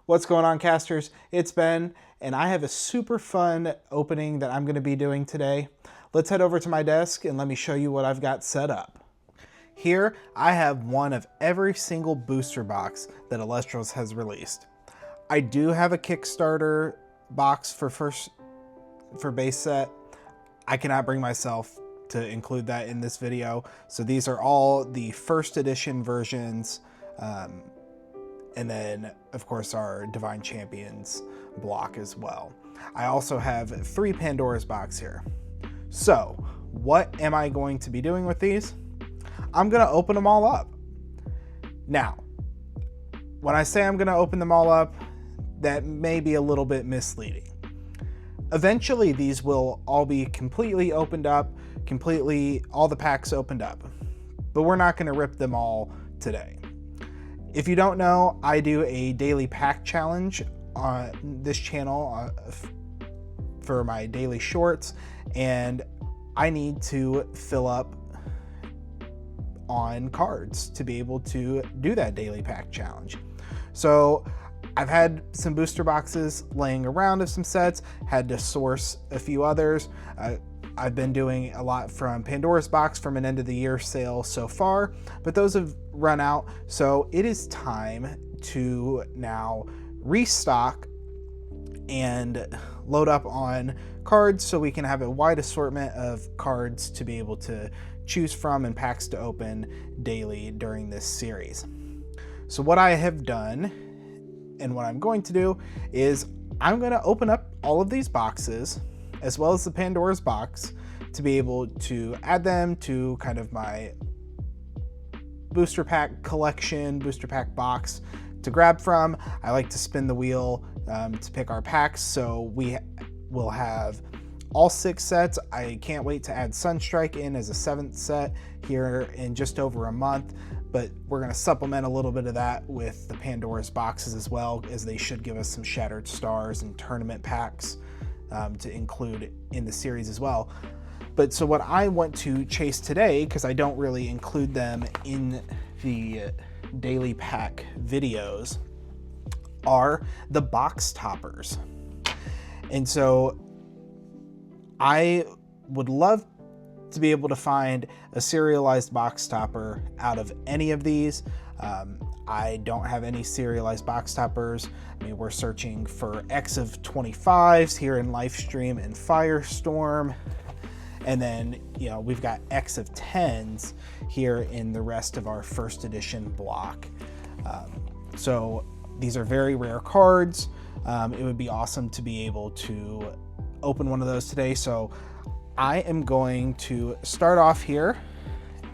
What's going on, casters? It's Ben, and I have a super fun opening that I'm going to be doing today. Let's head over to my desk and let me show you what I've got set up. Here, I have one of every single booster box that Elestrals has released. I do have a Kickstarter box for base set. I cannot bring myself to include that in this video, so these are all the first edition versions. And then, of course, our Divine Champions block as well. I also have 3 Pandora's box here. So, what am I going to be doing with these? I'm going to open them all up. Now, when I say I'm going to open them all up, that may be a little bit misleading. Eventually, these will all be completely opened up, all the packs opened up. But we're not going to rip them all today. If you don't know, I do a daily pack challenge on this channel for my daily shorts, and I need to fill up on cards to be able to do that daily pack challenge. So I've had some booster boxes laying around of some sets, had to source a few others. I've been doing a lot from Pandora's box from an end of the year sale so far, but those have run out. So it is time to now restock and load up on cards so we can have a wide assortment of cards to be able to choose from and packs to open daily during this series. So what I have done and what I'm going to do is I'm going to open up all of these boxes as well as the Pandora's box to be able to add them to kind of my booster pack collection, booster pack box to grab from. I like to spin the wheel to pick our packs, so we will have all 6 sets. I can't wait to add Sunstrike in as a 7th set here in just over a month, but we're going to supplement a little bit of that with the Pandora's boxes as well, as they should give us some Shattered Stars and tournament packs to include in the series as well. But so what I want to chase today, because I don't really include them in the daily pack videos, are the box toppers. And so I would love to be able to find a serialized box topper out of any of these. I don't have any serialized box toppers. I mean, we're searching for X of 25s here in Lifestream and Firestorm. And then, you know, we've got X of 10s here in the rest of our first edition block. So these are very rare cards. It would be awesome to be able to open one of those today. So I am going to start off here,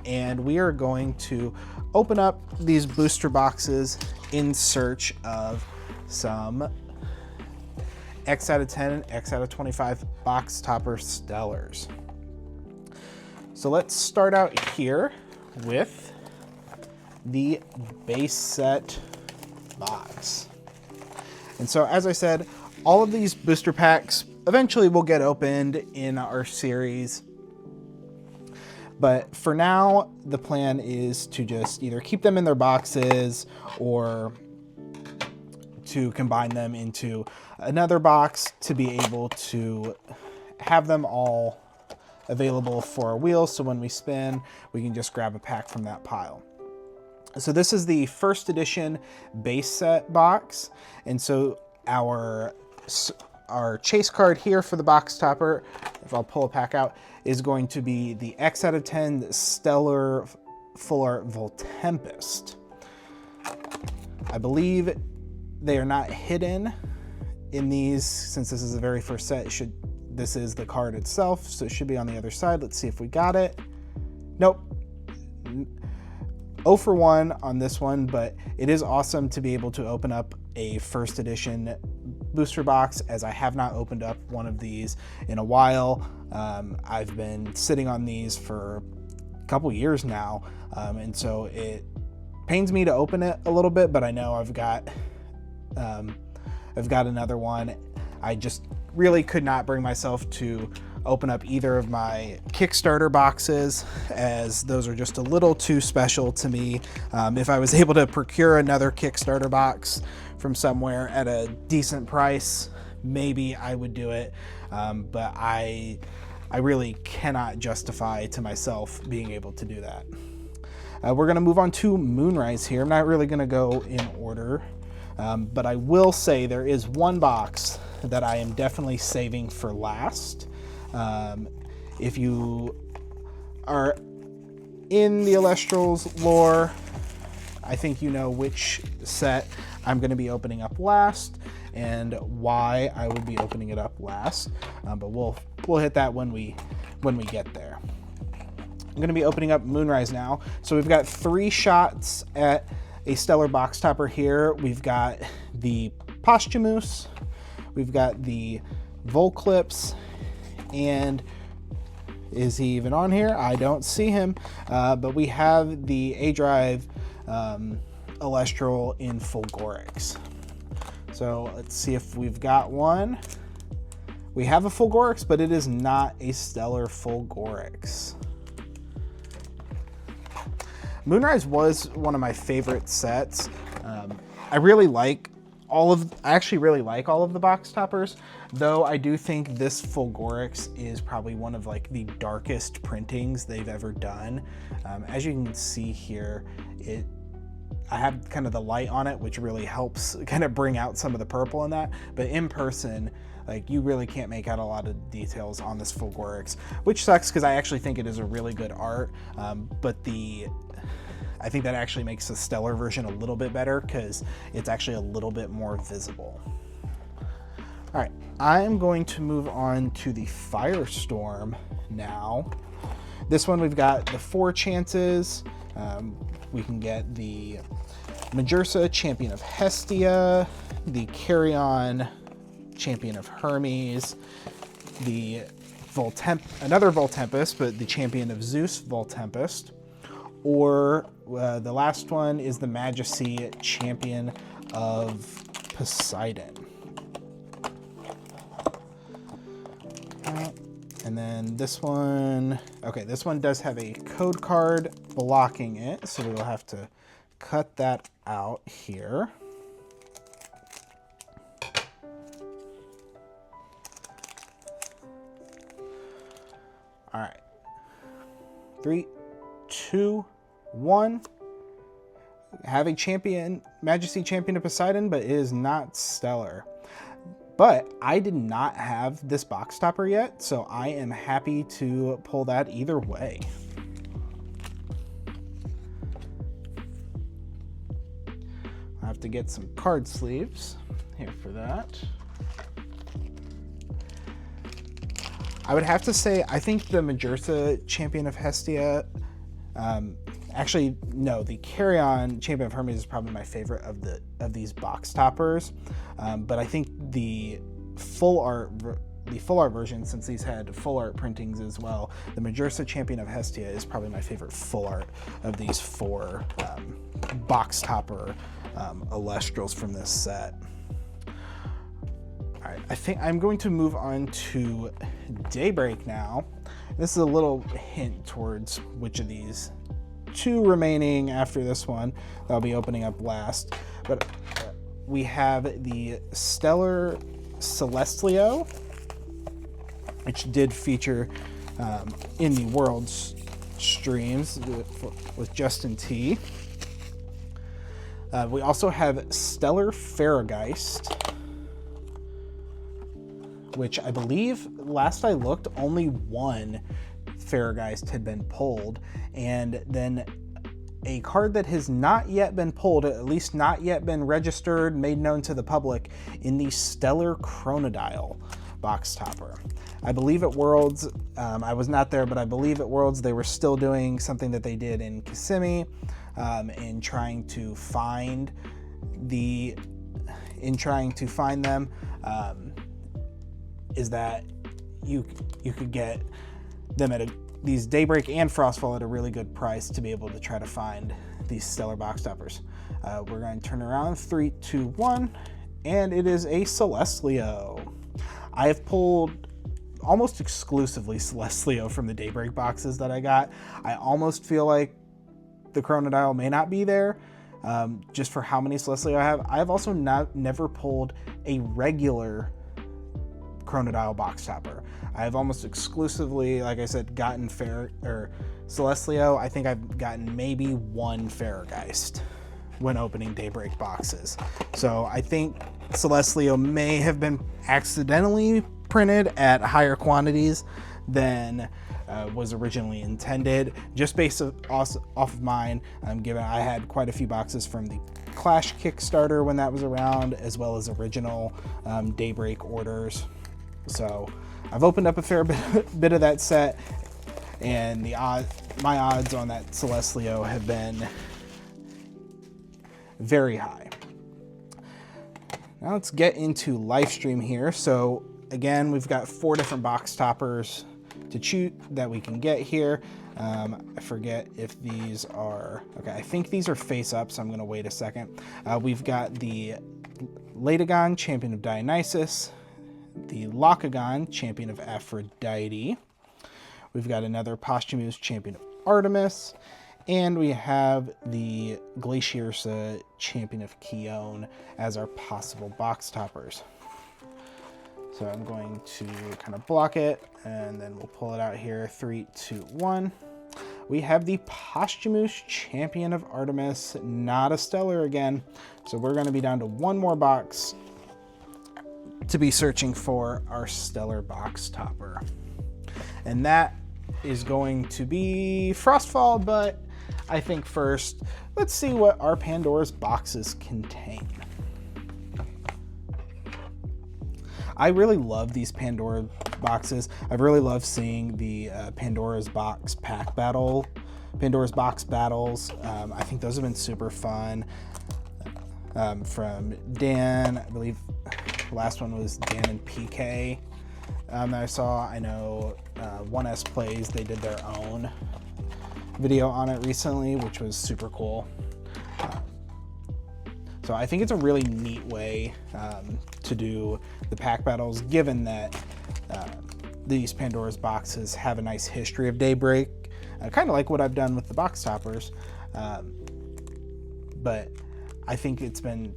and we are going to open up these booster boxes in search of some X out of 10 and X out of 25 box topper stellars. So let's start out here with the base set box. And so, as I said, all of these booster packs eventually will get opened in our series. But for now, the plan is to just either keep them in their boxes or to combine them into another box to be able to have them all available for a wheel. So when we spin, we can just grab a pack from that pile. So this is the first edition base set box. And so our chase card here for the box topper, if I'll pull a pack out, is going to be the X out of 10 Stellar Full Art Voltempest. I believe they are not hidden in these, since this is the very first set. This is the card itself, so it should be on the other side. Let's see if we got it. Nope. 0 for 1 on this one, but it is awesome to be able to open up a first edition booster box, as I have not opened up one of these in a while. I've been sitting on these for a couple years now, and so it pains me to open it a little bit, but I know I've got another one. I just really could not bring myself to open up either of my Kickstarter boxes, as those are just a little too special to me. If I was able to procure another Kickstarter box from somewhere at a decent price, maybe I would do it. But I really cannot justify to myself being able to do that. We're going to move on to Moonrise here. I'm not really going to go in order, but I will say there is one box that I am definitely saving for last. If you are in the Elestrals lore, I think you know which set I'm going to be opening up last and why I would be opening it up last. But we'll hit that when we get there. I'm going to be opening up Moonrise now. So we've got 3 shots at a stellar box topper here. We've got the Posthumous, we've got the Volclips, and is he even on here? I don't see him. But we have the A-Drive Elestral in Fulgorix. So let's see if we've got one. We have a Fulgorix, but it is not a stellar Fulgorix. Moonrise was one of my favorite sets. I actually really like all of the box toppers, though I do think this Fulgorix is probably one of like the darkest printings they've ever done. As you can see here, I have kind of the light on it, which really helps kind of bring out some of the purple in that, but in person, like, you really can't make out a lot of details on this Fulgorix, which sucks because I actually think it is a really good art, but I think that actually makes the stellar version a little bit better because it's actually a little bit more visible. All right, I'm going to move on to the Firestorm now. This one, we've got the 4 chances. We can get the Majursa, Champion of Hestia, the Carrion, Champion of Hermes, the another Voltempest, but the Champion of Zeus, Voltempest, or the last one is the Majesty, Champion of Poseidon. And then this one, okay, this one does have a code card blocking it, so we'll have to cut that out here. All right, 3, 2, 1. Have a champion, Majesty, Champion of Poseidon, but it is not stellar. But I did not have this box topper yet, so I am happy to pull that either way. I have to get some card sleeves here for that. I would have to say, I think the Majursa, Champion of Hestia, actually, no, the Carrion, Champion of Hermes is probably my favorite of these box toppers. But I think the full art version, since these had full art printings as well, the Majursa, Champion of Hestia is probably my favorite full art of these 4 box topper Elestrals from this set. All right, I think I'm going to move on to Daybreak now. This is a little hint towards which of these 2 remaining after this one that I'll be opening up last. But we have the Stellar Celestlio, which did feature in the World's streams with Justin T. We also have Stellar Farrageist, which I believe, last I looked, only one Farrageist had been pulled, and then a card that has not yet been pulled, at least not yet been registered, made known to the public, in the Stellar Chronodile box topper. I believe at Worlds, I was not there, but I believe at Worlds they were still doing something that they did in Kissimmee, in trying to find them, is that you could get them at these Daybreak and Frostfall at a really good price to be able to try to find these stellar box toppers. We're going to turn around, 3, 2, 1, and it is a Celestlio. I have pulled almost exclusively Celestlio from the Daybreak boxes that I got. I almost feel like the Chronodile may not be there, just for how many Celestlio I have. I've also never pulled a regular Chronodile box topper. I've almost exclusively, like I said, gotten Celestlio. I think I've gotten maybe one Farrageist when opening Daybreak boxes. So I think Celestlio may have been accidentally printed at higher quantities than was originally intended, just based off of mine, given I had quite a few boxes from the Clash Kickstarter when that was around, as well as original Daybreak orders. So I've opened up a fair bit of that set, and my odds on that Celestlio have been very high. Now let's get into Lifestream here. So again, we've got 4 different box toppers to choose that we can get here. I forget if these are, okay, I think these are face up, so I'm gonna wait a second. We've got the Latagon, Champion of Dionysus, the Locagon, Champion of Aphrodite. We've got another Posthumous, Champion of Artemis, and we have the Glaciersa, Champion of Keone as our possible box toppers. So I'm going to kind of block it, and then we'll pull it out here. 3, 2, 1. We have the Posthumous Champion of Artemis, not a stellar again. So we're going to be down to 1 more box to be searching for our stellar box topper. And that is going to be Frostfall, but I think first, let's see what our Pandora's boxes contain. I really love these Pandora boxes. I've really loved seeing the Pandora's box battles. I think those have been super fun. From Dan, I believe the last one was Dan and PK that I saw. I know 1S Plays, they did their own video on it recently, which was super cool. So I think it's a really neat way to do the pack battles, given that these Pandora's boxes have a nice history of Daybreak, kind of like what I've done with the box toppers. But I think it's been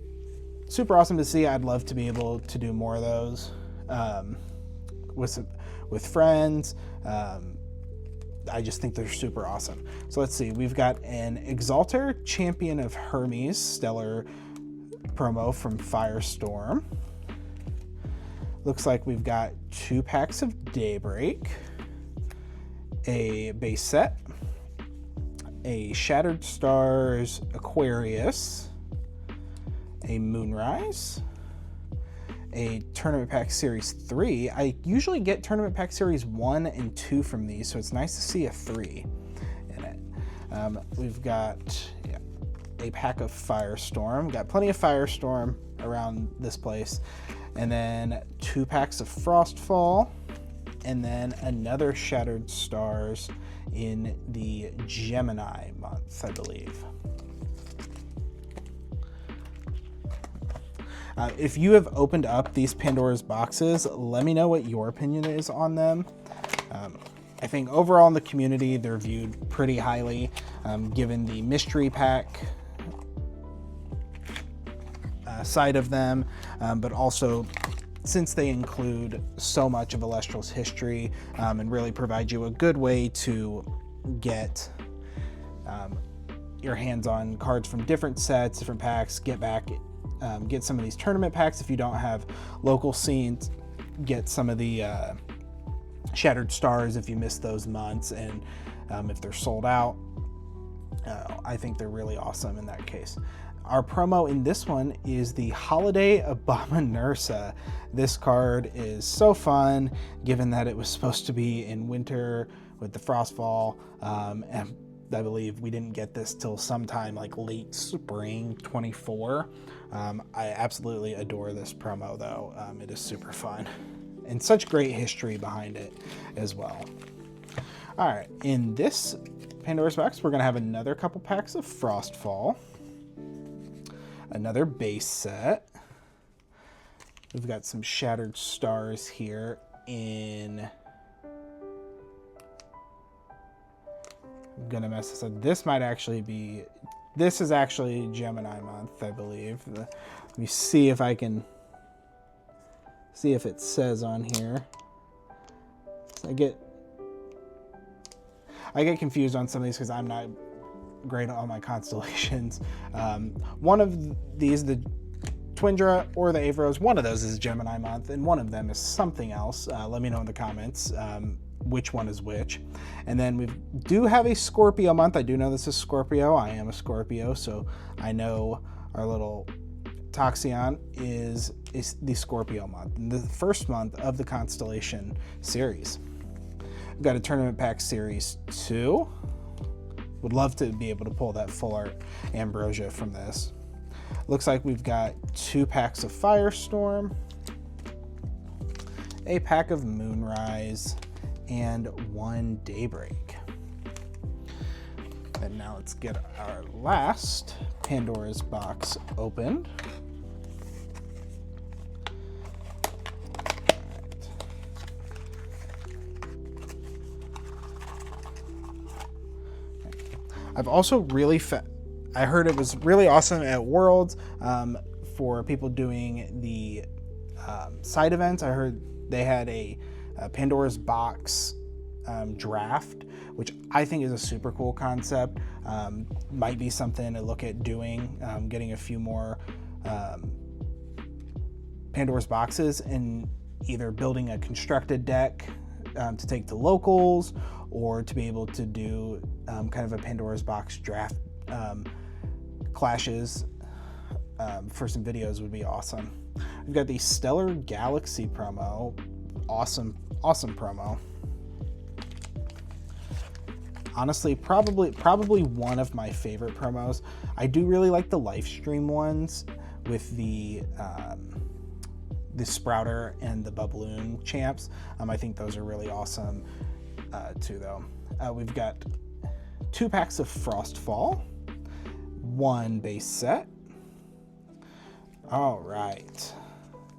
super awesome to see. I'd love to be able to do more of those with friends. I just think they're super awesome. So let's see, we've got an Exalter, Champion of Hermes, Stellar promo from Firestorm. Looks like we've got 2 packs of Daybreak, a base set, a Shattered Stars Aquarius, a Moonrise, a Tournament Pack Series 3. I usually get Tournament Pack Series 1 and 2 from these, so it's nice to see a 3 in it. We've got a pack of Firestorm. Got plenty of Firestorm around this place. And then 2 packs of Frostfall. And then another Shattered Stars in the Gemini month, I believe. If you have opened up these Pandora's boxes, let me know what your opinion is on them. I think overall in the community, they're viewed pretty highly, given the mystery pack side of them, but also since they include so much of Elestral's history and really provide you a good way to get your hands on cards from different sets, different packs, get some of these tournament packs if you don't have local scenes, get some of the Shattered Stars if you missed those months, and if they're sold out, I think they're really awesome in that case. Our promo in this one is the Holiday Abominursa. This card is so fun, given that it was supposed to be in winter with the Frostfall, and I believe we didn't get this till sometime like late spring 24. I absolutely adore this promo though. It is super fun and such great history behind it as well. All right, in this Pandora's box, we're gonna have another couple packs of Frostfall, another base set. We've got some Shattered Stars here in, I'm gonna mess this up. This might actually be This is actually Gemini month, I believe. Let me see if I can see if it says on here. I get confused on some of these because I'm not great on my constellations. One of these, the Twindra or the Averos, one of those is Gemini month, and one of them is something else. Let me know in the comments which one is which. And then we do have a Scorpio month. I do know this is Scorpio. I am a Scorpio, so I know our little Toxion is the Scorpio month, the first month of the constellation series. We've got a tournament pack series 2. Would love to be able to pull that full art Ambrosia from this. Looks like we've got 2 packs of Firestorm, a pack of Moonrise, and 1 Daybreak. And now let's get our last Pandora's box opened. I've also I heard it was really awesome at Worlds for people doing the side events. I heard they had a Pandora's box draft, which I think is a super cool concept. Might be something to look at doing, getting a few more Pandora's boxes and either building a constructed deck to take to locals, or to be able to do kind of a Pandora's box draft clashes for some videos would be awesome. We've got the Stellar Galaxy promo. Awesome promo. Honestly, probably one of my favorite promos. I do really like the Lifestream ones with the Sprouter and the Bubloon champs. I think those are really awesome too, though. We've got 2 packs of Frostfall, 1 base set. All right,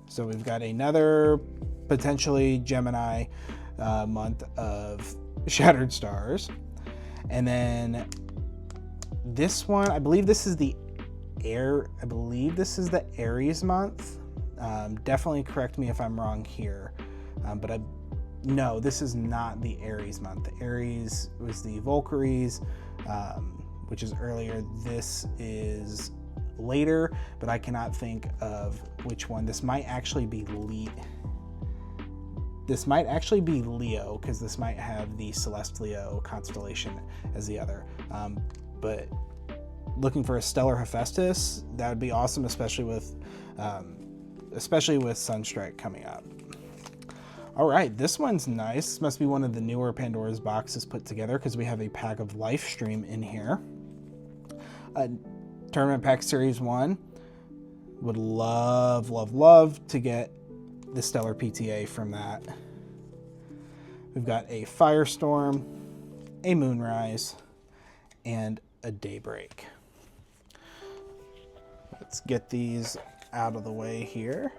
so we've got another potentially Gemini month of Shattered Stars, and then this one, I believe this is the Aries month. Definitely correct me if I'm wrong here, but no, this is not the Aries month. The Aries was the Valkyries, which is earlier. This is later, but I cannot think of which one. This might actually be Leo, because this might have the Celestial constellation as the other. But looking for a Stellar Hephaestus, that would be awesome, especially with Sunstrike coming up. All right, this one's nice. This must be one of the newer Pandora's boxes put together, because we have a pack of Lifestream in here. Tournament Pack Series 1. Would love to get the Stellar PTA from that. We've got a Firestorm, a Moonrise, and a Daybreak. Let's get these out of the way here.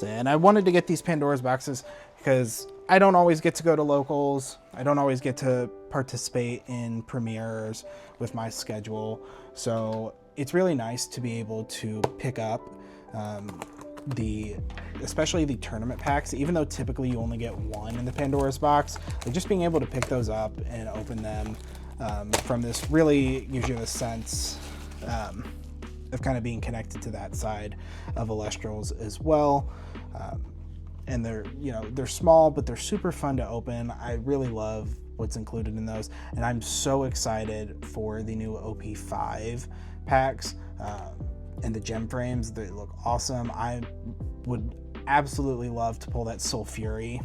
And I wanted to get these Pandora's boxes because I don't always get to go to locals. I don't always get to participate in premieres with my schedule. So it's really nice to be able to pick up especially the tournament packs, even though typically you only get 1 in the Pandora's box. Like, just being able to pick those up and open them from this really gives you a sense of kind of being connected to that side of Elestrals as well. And they're small, but they're super fun to open. I really love what's included in those, and I'm so excited for the new OP5 packs and the gem frames. They look awesome. I would absolutely love to pull that Sulfury.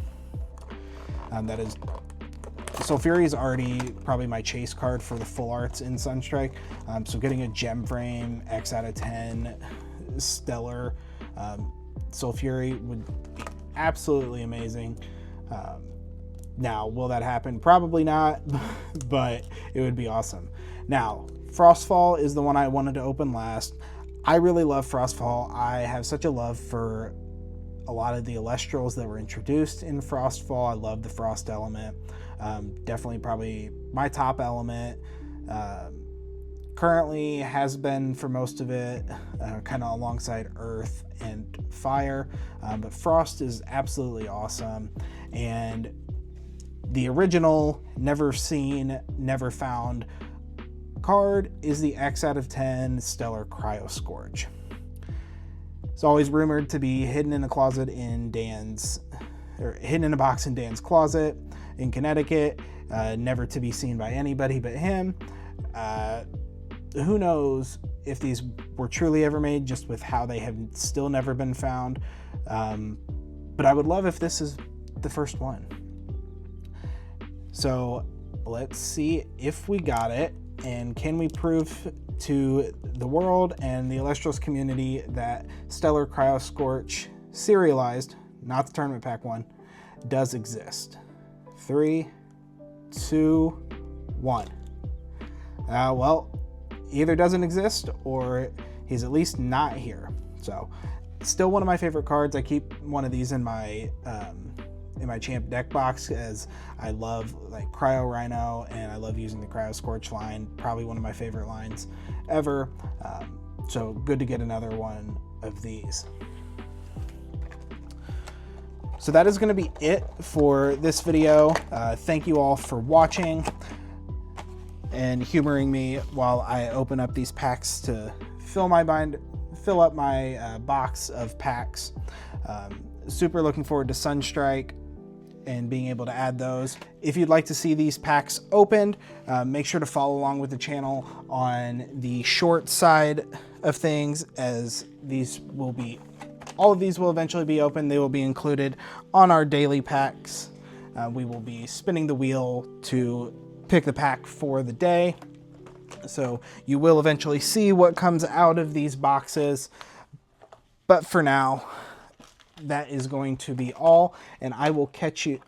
Sulfury is already probably my chase card for the full arts in Sunstrike. So getting a gem frame X out of 10 Stellar Sulfury would be absolutely amazing. Now, will that happen? Probably not, but it would be awesome. Now, Frostfall is the one I wanted to open last. I really love Frostfall. I have such a love for a lot of the Elestrals that were introduced in Frostfall. I love the Frost element. Definitely probably my top element. Currently has been for most of it, kind of alongside earth and fire, but frost is absolutely awesome. And the original never seen, never found card is the X out of 10 Stellar Cryo Scorch. It's always rumored to be hidden in a closet in hidden in a box in Dan's closet in Connecticut, never to be seen by anybody but him. Who knows if these were truly ever made, just with how they have still never been found. But I would love if this is the first one. So let's see if we got it, and can we prove to the world and the Elestrals community that Stellar Cryo Scorch serialized, not the tournament pack one, does exist. 3, 2, 1. Well, either doesn't exist or he's at least not here. So still one of my favorite cards. I keep one of these in my champ deck box, as I love like Cryo Rhino and I love using the Cryo Scorch line, probably one of my favorite lines ever. So good to get another one of these. So that is going to be it for this video. Thank you all for watching and humoring me while I open up these packs to fill up my box of packs. Super looking forward to Sunstrike and being able to add those. If you'd like to see these packs opened, make sure to follow along with the channel on the short side of things, as all of these will eventually be open. They will be included on our daily packs. We will be spinning the wheel to pick the pack for the day. So you will eventually see what comes out of these boxes. But for now, that is going to be all, and I will catch you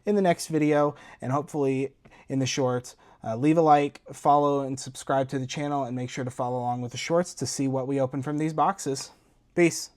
in the next video, and hopefully in the shorts. Leave a like, follow, and subscribe to the channel, and make sure to follow along with the shorts to see what we open from these boxes. Peace.